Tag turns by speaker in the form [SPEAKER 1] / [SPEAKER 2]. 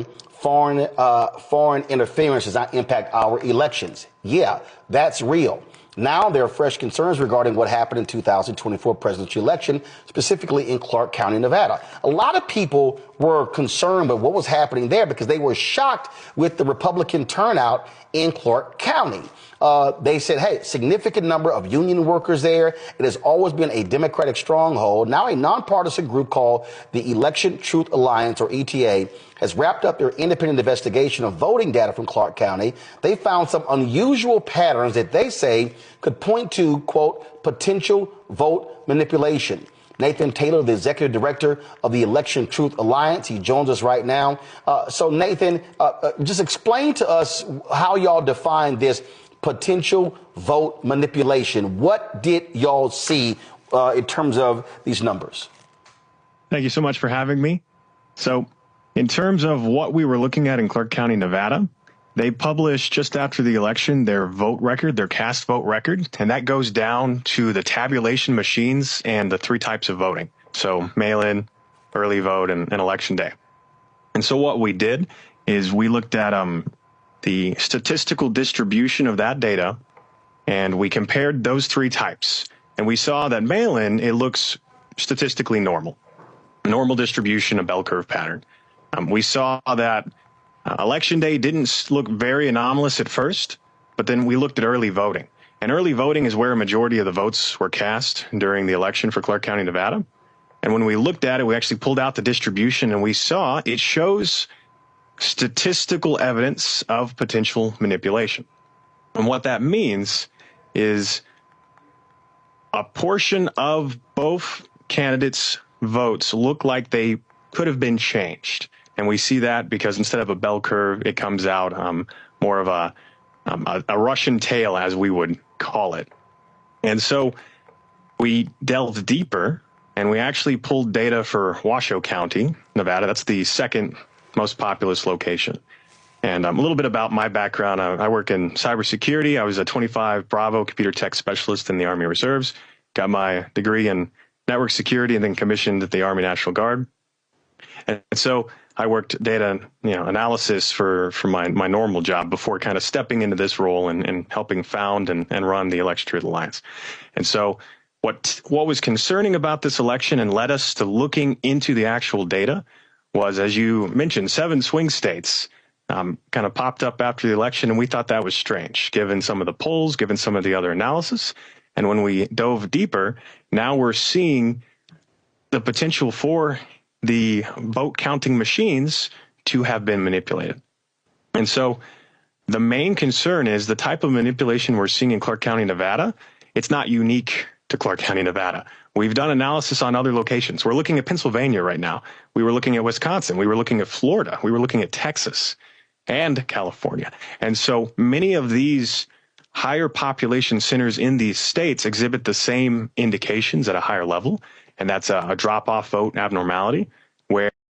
[SPEAKER 1] foreign interference does not impact our elections. Yeah, that's real. Now there are fresh concerns regarding what happened in 2024 presidential election, specifically in Clark County, Nevada. A lot of people were concerned with what was happening there because they were shocked with the Republican turnout in Clark County. They said, hey, significant number of union workers there. It has always been a Democratic stronghold. Now a nonpartisan group called the Election Truth Alliance, or ETA, has wrapped up their independent investigation of voting data from Clark County. They found some unusual patterns that they say could point to, quote, potential vote manipulation. Nathan Taylor, the executive director of the Election Truth Alliance, he joins us right now. So Nathan, just explain to us how y'all define this potential vote manipulation. What did y'all see in terms of these numbers?
[SPEAKER 2] Thank you so much for having me. So in terms of what we were looking at in Clark County, Nevada, they published just after the election their vote record, their cast vote record, and that goes down to the tabulation machines and the three types of voting. So mail-in, early vote, and election day. And so what we did is we looked at the statistical distribution of that data, and we compared those three types. And we saw that mail-in, it looks statistically normal distribution, a bell curve pattern. We saw that election day didn't look very anomalous at first, but then we looked at early voting. And early voting is where a majority of the votes were cast during the election for Clark County, Nevada. And when we looked at it, we actually pulled out the distribution, and we saw it shows statistical evidence of potential manipulation. And what that means is a portion of both candidates' votes look like they could have been changed. And we see that because instead of a bell curve, it comes out more of a Russian tail, as we would call it. And so we delved deeper, and we actually pulled data for Washoe County, Nevada. That's the second most populous location. And a little bit about my background. I work in cybersecurity. I was a 25 Bravo computer tech specialist in the Army Reserves, got my degree in network security, and then commissioned at the Army National Guard. And so I worked data analysis for my normal job before kind of stepping into this role and helping found and run the Election Truth Alliance. And so what was concerning about this election and led us to looking into the actual data was, as you mentioned, 7 swing states kind of popped up after the election, and we thought that was strange, given some of the polls, given some of the other analysis. And when we dove deeper, now we're seeing the potential for the vote counting machines to have been manipulated. And so the main concern is the type of manipulation we're seeing in Clark County, Nevada. It's not unique to Clark County, Nevada. We've done analysis on other locations. We're looking at Pennsylvania right now. We were looking at Wisconsin. We were looking at Florida. We were looking at Texas and California. And so many of these higher population centers in these states exhibit the same indications at a higher level. And that's a drop-off vote abnormality, where